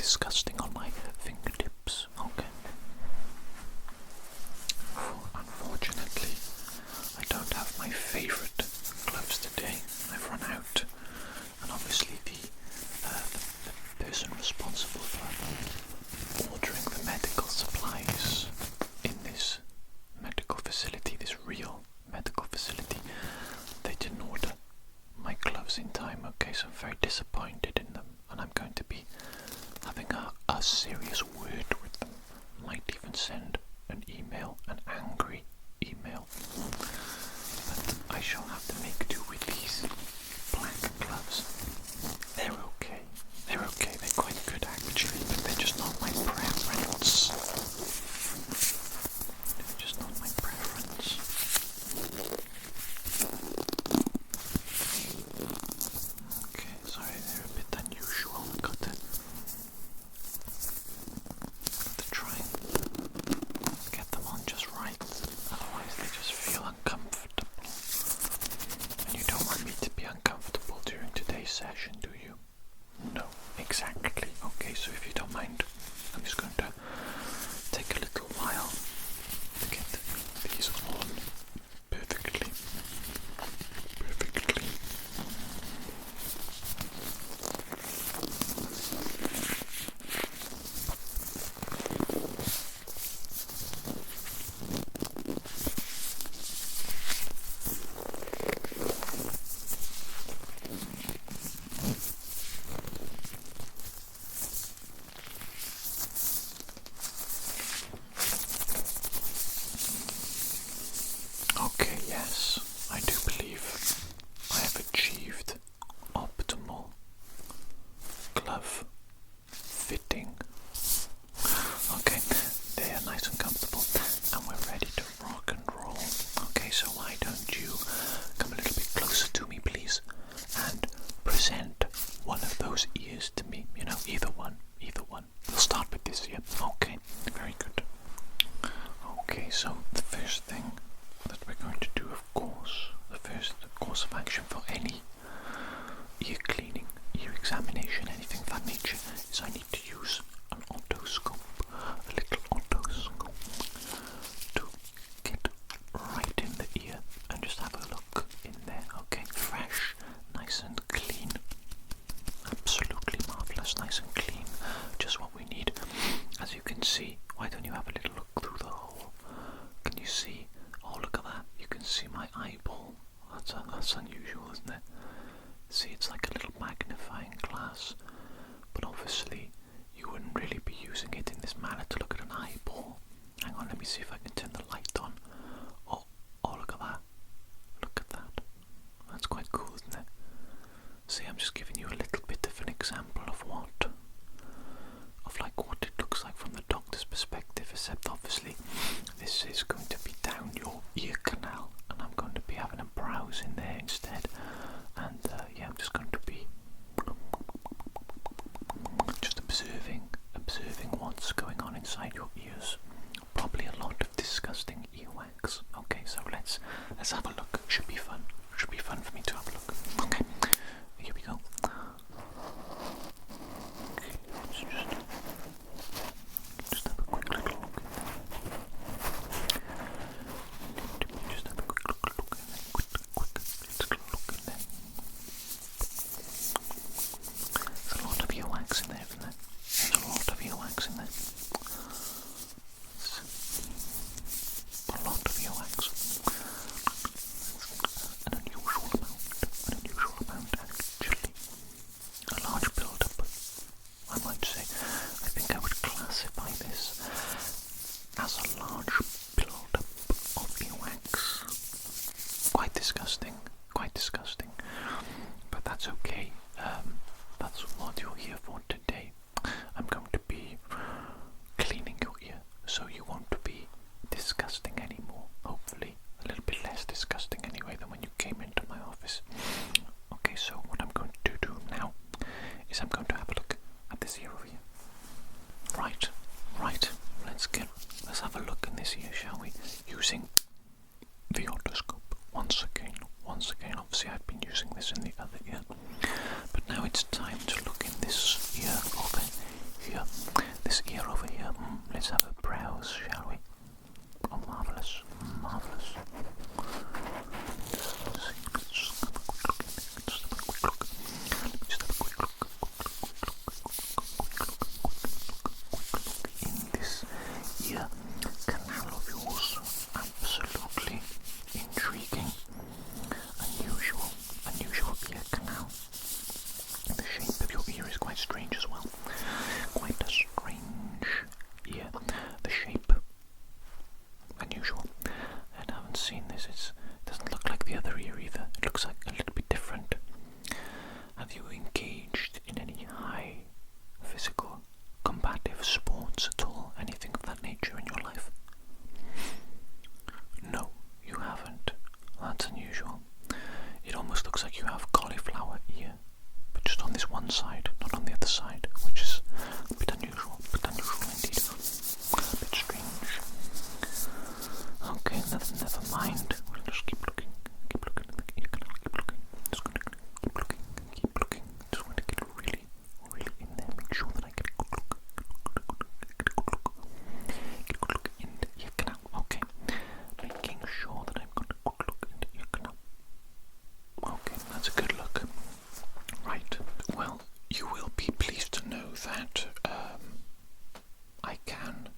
disgusting on my fingertips. Okay. Unfortunately, I don't have my favourite gloves today. I've run out, and obviously the person responsible for ordering the medical supplies in this medical facility, this real medical facility, they didn't order my gloves in time. Okay, so I'm very disappointed in them, and I'm going to be having a serious word with them. Might even send an email, an angry email. But I shall have to make do with these black gloves. They're okay. They're okay. They're quite good actually, but they're just not my preference. They're just not my preference. Okay, sorry, they're a bit unusual. Got to try and get them on just right. Otherwise they just feel uncomfortable. And you don't want me to be uncomfortable during today's session, do you? No, exactly. Okay, so if you don't mind, I'm just going to take a little while to get these on perfectly. Okay, yes, I do believe I have achieved optimal glove fitting. Okay, they are nice and comfortable, and we're ready to rock and roll. Okay, so why don't you come a little bit closer to me, please, and present one of those ears to me. You know, either one. We'll start with this ear. Okay, very good. Okay, so the first thing that we're going to do, of course, the first course of action for any ear cleaning, ear examination, anything of that nature, is I need to use an otoscope, a little otoscope, to get right in the ear and just have a look in there. Okay, fresh, nice and clean, absolutely marvellous, nice and clean, just what we need. As you can see, why don't you have a little look through the hole? Can you see? Oh, look at that. You can see my eyeball. That's unusual, isn't it? See, it's like a little magnifying glass. But obviously, you wouldn't really be using it in this manner to look at an eyeball. Hang on, let me see if I can turn the light on. Oh, look at that. Look at that. That's quite cool, isn't it? See, I'm just giving you a little bit of an example of what it looks like from the doctor's perspective, except obviously this is going to be down your ear canal, and I'm going to be having a browse in there instead. And yeah, I'm just going to be just observing what's going on inside your ears. Probably a lot of disgusting earwax. Okay, so let's have a look. Should be fun. Should be fun for me to have a look. Okay, here we go. Okay, let's just have a quick little look. Just have a quick look in there. Quick little look in there. There's a lot of earwax in there, isn't there? There's a lot of earwax in there. A lot of earwax. An unusual amount actually. A large build-up, I might say. I think I would classify this as a large build-up of earwax. Quite disgusting, but that's okay. That's what you're here for today. I'm going to be cleaning your ear so you won't be disgusting anymore. Hopefully a little bit less disgusting anyway than when you came into my office. Okay, so what I'm going to do now is I'm going to have a look at this ear over here. Right, let's have a look in this ear. this ear over here. Let's have a browse, shall we? Oh, marvellous, marvellous. Just have a quick look. Just have a quick look. Just have a quick look. In this ear canal of yours. Absolutely intriguing. Unusual ear canal. The shape of your ear is quite strange as well. Quite a strange ear. The shape, unusual. I haven't seen this. It doesn't look like the other ear either. It looks like a little bit different. Have you engaged in any high physical combative sports at all? Anything of that nature in your life? No, you haven't. That's unusual. It almost looks like you have cauliflower ear, but just on this one side, not on the other side, which is a bit unusual indeed. A bit strange. Okay, never mind. We'll just keep looking at the ear canal, keep looking. Just gonna keep looking. Just want to get really in there, make sure that I get a good look. Get a good look in the ear canal. Okay, making sure that I've got a good look in the ear canal. Okay, that's a good look. Right, well, you will be pleased to know that I can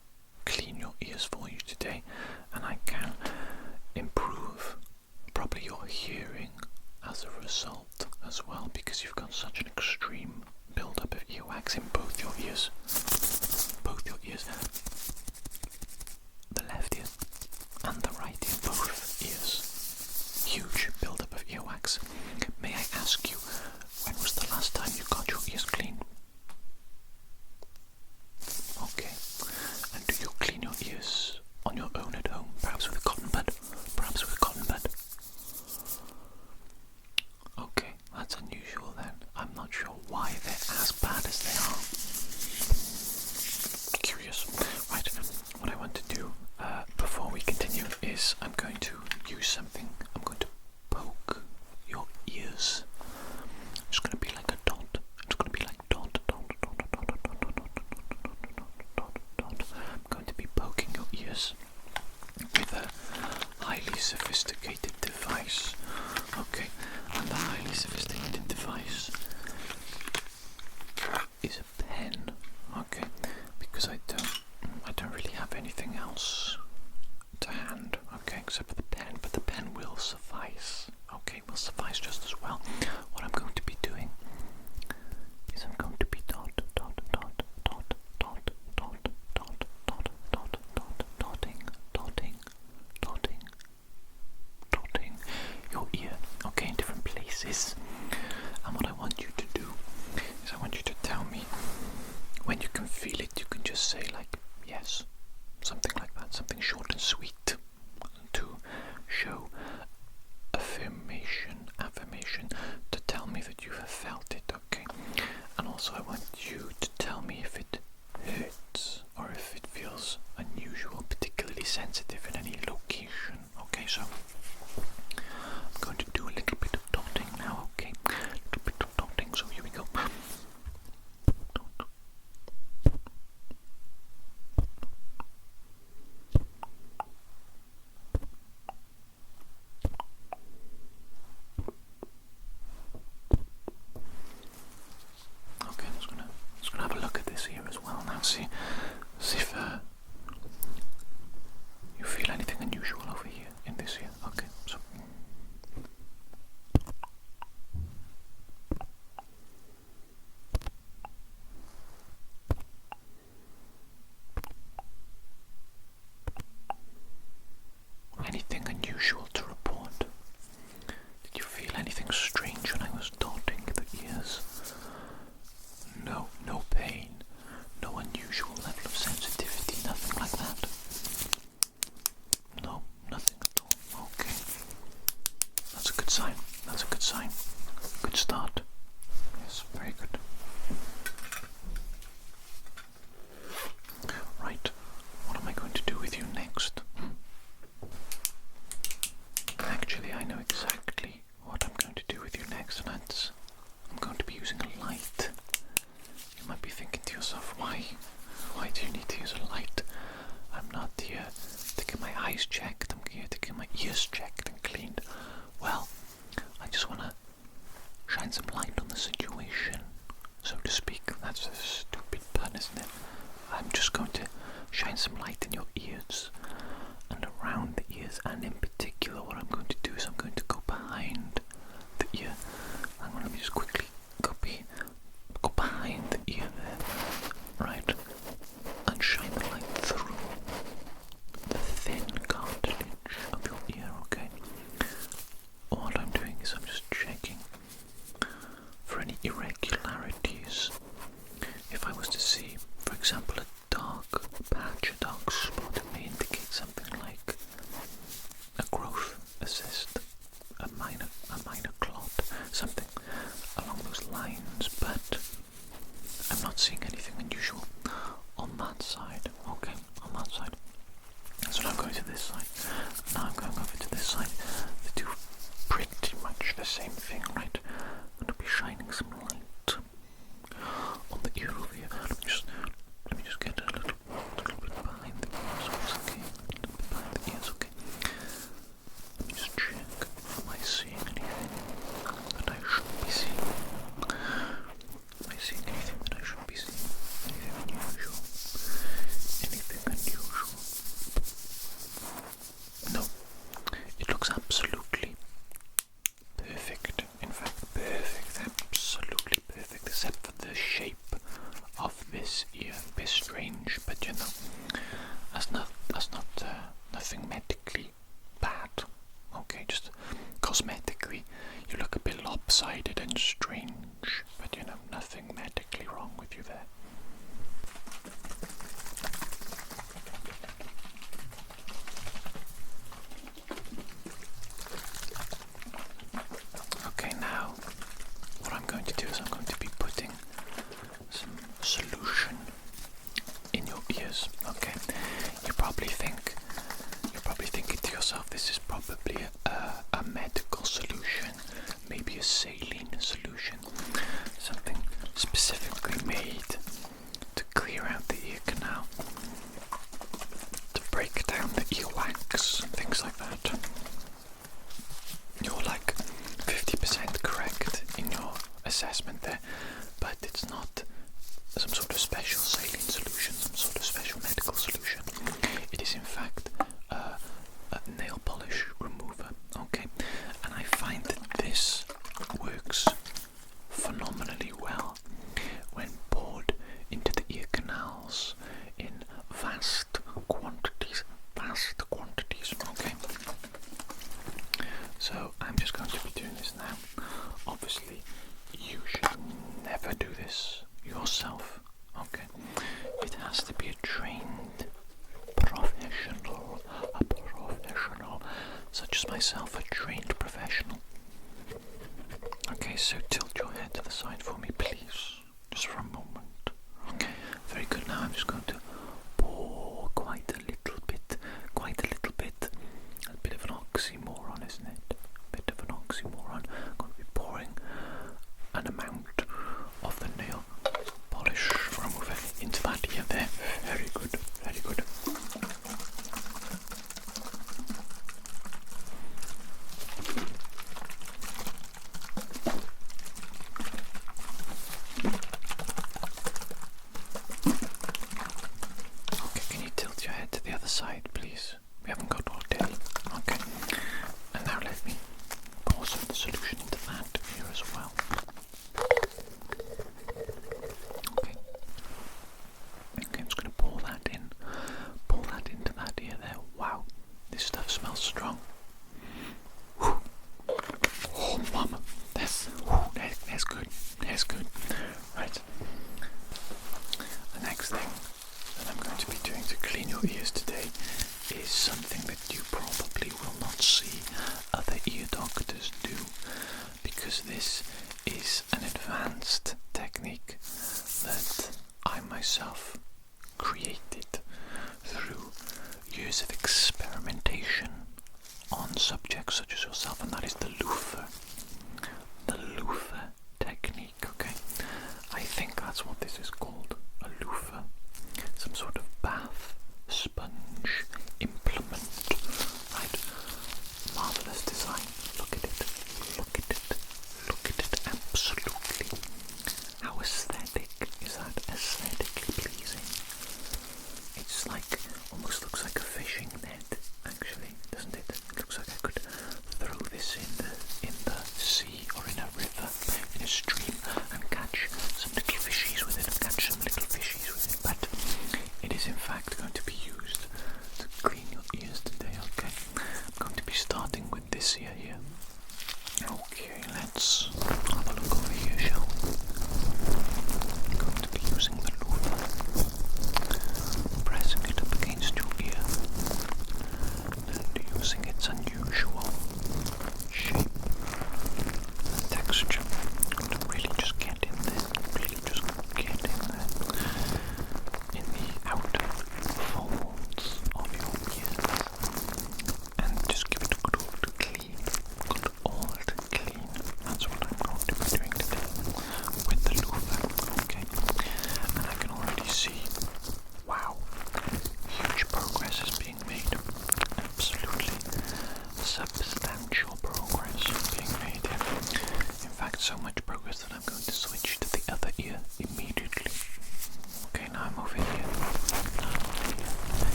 clean your ears for you today, and I can improve probably your hearing as a result as well, because you've got such an extreme build-up of earwax in both your ears. Both your ears. The left ear and the right ear, both ears. Huge build-up of earwax. May I ask you, when was the last time you got your ears cleaned? Okay. And do you clean your ears on your own at home? Perhaps with a cotton bud? Okay, that's unusual then. I'm not sure why they're as bad as they are. Curious. Right, what I want to do before we continue is I'm going to use something. I'm going to poke your ears. It's going to be like a dot. It's going to be like dot. I'm going to be poking your ears with a highly sophisticated device. Okay, and the highly sophisticated device is a pen. Okay, because I don't really have anything else to hand. Okay, except for the pen, but the pen will suffice. Okay, will suffice just as well. What I'm going to be doing is I'm going to be dotting your ear, okay, in different places. And what I want you to do is I want you to tell me when you can feel it. You can just say like yes, something like that, something short and sweet to show affirmation to tell me that you have felt it, okay? And also I want you to tell me if it hurts or if it feels unusual, particularly sensitive in any location. Okay, so I'm going to do a little bit of dotting now, okay? A little bit of dotting, so here we go. Okay, Why do you need to use a light? I'm not here to get my eyes checked. I'm here to get my ears checked and cleaned. Well, I just want to shine some light on the situation, so to speak. That's a stupid pun, isn't it? I'm just going to shine some light in your ears and around the ears, and in particular what I'm going to do is I'm going to go behind the ear. I'm going to just quickly go behind the ear there, right, and shine the light through the thin cartilage of your ear, okay? All I'm doing is I'm just checking for any irregularities. If I was to see, for example, a dark patch, a dark spot, it may indicate something like a growth assist, a minor clot, something along those lines, but I'm not seeing anything unusual on that side, okay, on that side. So now I'm going to this side, now I'm going over to this side. They do pretty much the same thing, right? I'm going to be shining some light on the ear over here. Let me just get a little bit behind the ears, okay? A little bit behind the ears, okay? Let me just check. Am I seeing anything that I shouldn't be seeing? Am I seeing anything that I shouldn't be seeing? Anything unusual? Anything unusual? No. It looks absolutely perfect. In fact, perfect. Absolutely perfect, except for the shape of this ear. A bit strange, but you know, that's not nothing medically bad. Okay, just cosmetically, you look a bit lopsided and strange, but you know, nothing medically wrong with you there. Okay, now what I'm going to do is I'm going to be putting some solution in your ears. Okay, you're probably thinking to yourself, this is probably a medical solution, maybe a saline solution, something specifically made to clear out the ear canal, to break down the earwax and things like that. You're like 50% correct in your assessment there, but it's not some sort of special saline solution, some sort of special medical solution. It is in fact a nail polish remover, okay? And I find that this works phenomenally well when poured into the ear canals in vast quantities, okay? So I'm just going to be doing this now. Obviously, you should never do this yourself, okay? It has to be a trained professional, such as myself, a trained professional. Okay, so tilt your head to the side for me, please, just for a moment. Okay, very good. Now I'm just going to pour quite a little bit, a bit of an oxymoron, isn't it? A bit of an oxymoron. I'm going to be pouring an amount of the nail polish remover into that ear there. Very good, very good. Okay, can you tilt your head to the other side, please? We haven't got all day. Okay, and now let me pour some of the solution into that here as well. Okay, I'm just going to pour that into that ear there. Wow, this stuff smells strong. Whew. Oh, mama, that's good. That's good. Right. The next thing that I'm going to be doing to clean your ears today is something that you probably will not see other ear doctors do, because this is an advanced technique that I myself created through years of experimentation on subjects such as yourself, and that is the Loofah. The Loofah technique, okay? I think that's what this is called, a Loofah. Some sort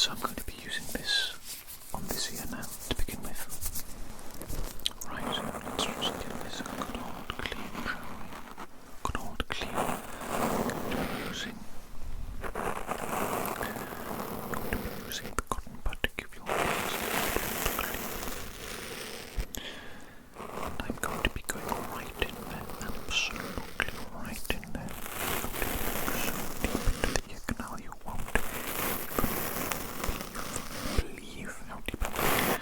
So I'm going to be using this on this ear now to begin with. Right, let's just get this good old clean, shall we? Good old clean. Using the cotton bud to give your ears a good clean. And I'm going to be going right in there, absolutely right in there. So deep into the ear canal you won't believe how deep I'm going.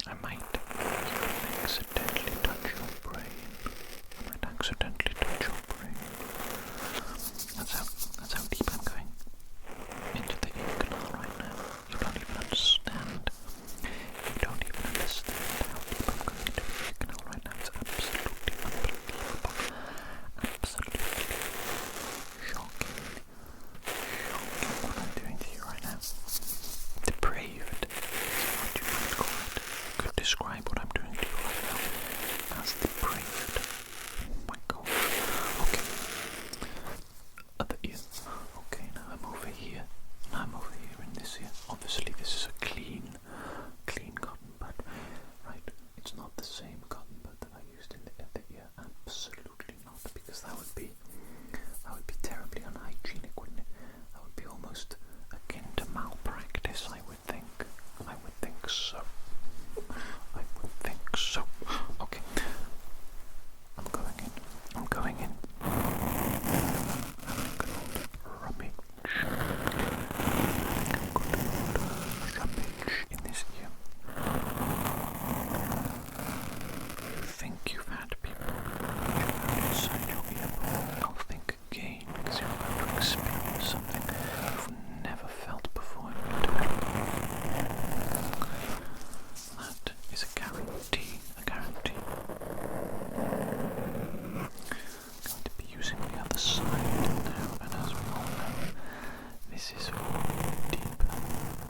I might accidentally touch your brain. That's how deep I'm going into the ear canal right now. You don't even understand. You don't even understand how deep I'm going into the ear canal right now. It's absolutely unbelievable. Absolutely shocking. Shocking what I'm doing to you right now. Depraved is what you might call it. Could describe what I'm doing to you right now as depraved. Oh my gosh. Okay. Other ear. Okay, now I'm over here. Now I'm over here in this ear. Obviously this is a clean cotton bud. Right? It's not the same cotton bud that I used in the other ear. Absolutely not, because that would be terribly unhygienic, wouldn't it? That would be almost akin to malpractice, I would think. I would think so. Okay. I'm going in. Good old rubbage. Good rubbage in this ear. You think you've had people inside your ear, but I'll think again, because you're about to experience something you've never felt before in your entire life. That is a guarantee. I'm going to be using the other side now, and as we all know, this is for deeper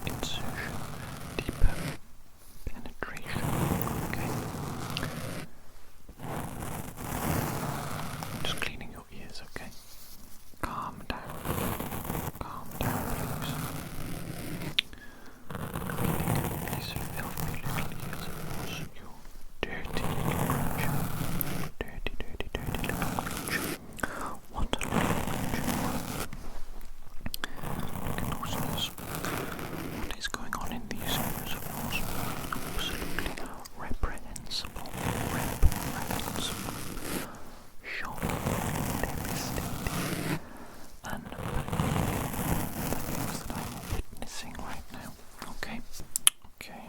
insertion, deeper penetration. Okay. Just cleaning your ears, okay? Calm down, please. Cleaning these filthy little ears of yours, you dirty little creature. Dirty little creature. What a little creature. Look at those ears. What is going on in these ears of yours? Absolutely reprehensible. Shocking, devastating, unbelievable things that I'm witnessing right now. Okay,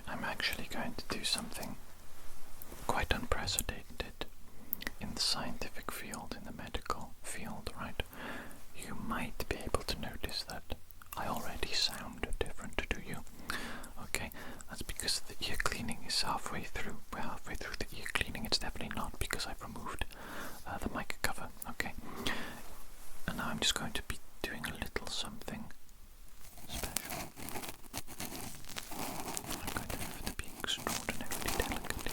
I'm actually going to do something quite unprecedented in the scientific field, in the medical field, right? You might be able to notice that I already sound different to you. Okay, that's because the ear cleaning is halfway through. We're halfway through the ear cleaning. It's definitely not because I've removed the mic cover. Okay, and now I'm just going to be doing a little something special. I'm going to have to be extraordinarily delicate.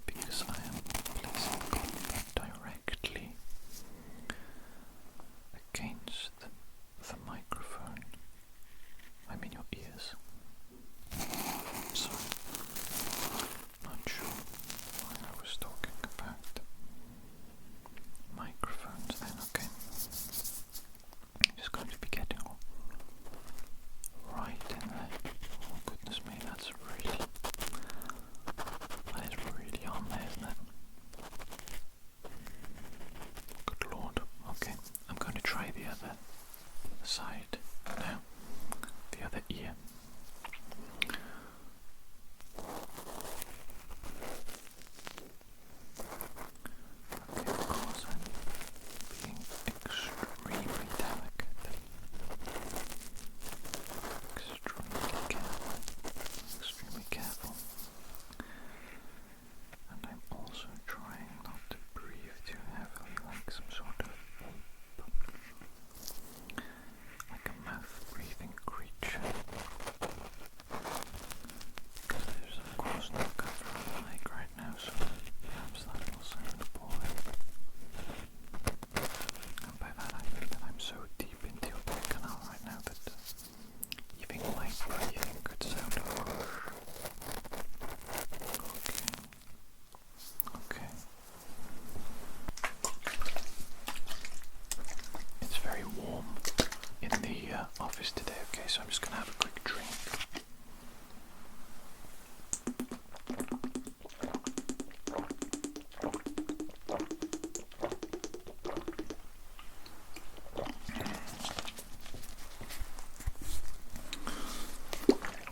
Because I am placing cotton directly against the microphone. I'm in your ears. Sorry, not sure why I was talking about microphones then. Okay, I'm just going to be getting all right in there. Oh goodness me, that is really on there, isn't it? Good lord. Okay, I'm going to try the other side now. The other ear. Okay, of course I'm being extremely delicate. Extremely careful. And I'm also trying not to breathe too heavily, like some sort of like a mouth breather. office today, okay, so I'm just going to have a quick drink.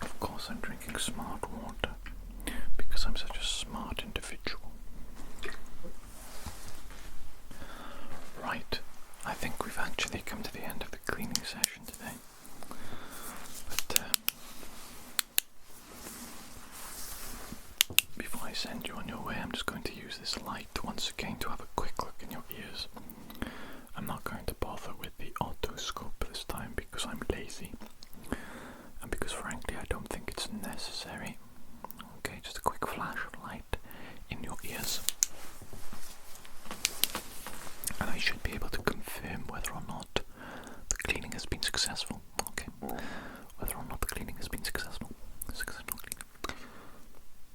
Of course I'm drinking smart water because I'm such a smart individual. Right, I think we've actually come to the end of the cleaning session today. But before I send you on your way, I'm just going to use this light once again to have a quick look in your ears. I'm not going to bother with the otoscope this time because I'm lazy. And because frankly I don't think it's necessary. Okay, just a quick flashlight in your ears. And I should be able to confirm whether or not the cleaning has been successful. Okay, whether or not the cleaning has been successful. Successful cleaning.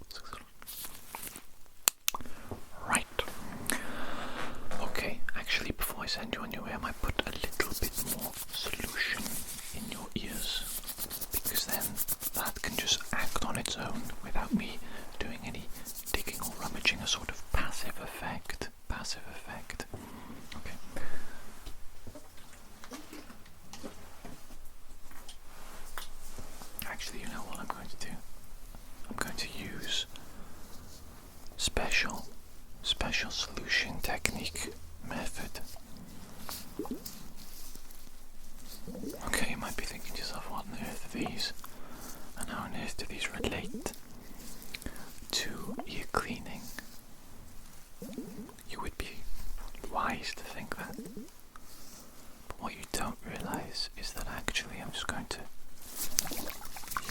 Successful. Right. Okay, actually before I send you on your way, I might put a little bit more solution in your ears, because then that can just act on its own without me doing any digging or rummaging, a sort of passive effect. Passive effect. Okay. Actually, you know what I'm going to do? I'm going to use special solution technique method. Okay, you might be thinking to yourself, what on earth are these? And how on earth do these relate to ear cleaning? You would be wise to think that. But what you don't realise is that actually I'm just going to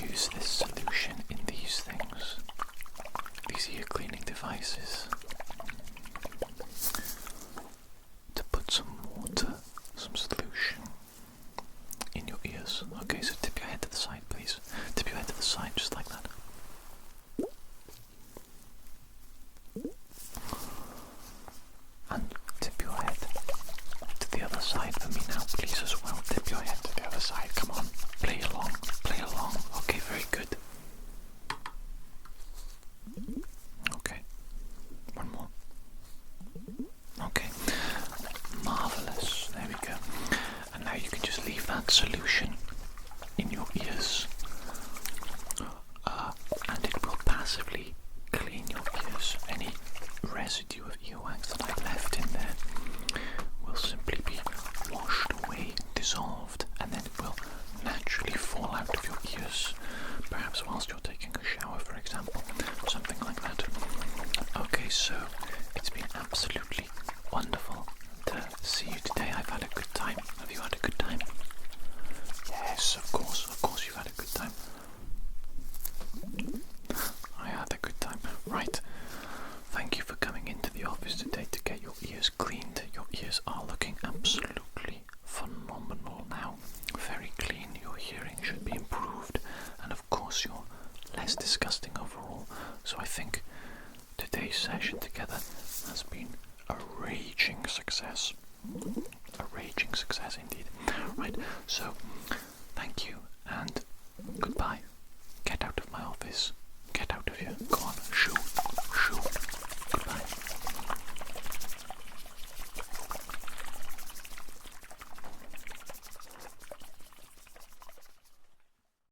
use this solution in these things, these ear cleaning devices, to put some water, some solution in your ears. Okay, so tip your head to the side, please. Tip your head to the side, just like that. And tip your head to the other side for me now, please, as well. Tip your head to the other side. Come on, play along, play along. Okay, very good. Okay, one more. Okay, marvellous. There we go. And now you can just leave that solution in your ears, and it will passively clean your ears. Any residue of earwax that I left in there will simply be washed away, dissolved, and then it will naturally fall out of your ears, perhaps whilst you're taking a shower, for example, something like that. Okay, so it's been absolutely wonderful to see you today. I've had a good time. Have you had a good time? Yes, of course you've had a good time. I had a good time. Right. Thank you for coming into the office today to get your ears cleaned. Your ears are looking absolutely phenomenal now. Very clean. Your hearing should be improved, and of course you're less disgusting overall. So I think today's session together has been a raging success. A raging success indeed. Right, so thank you and goodbye. Get out of my office.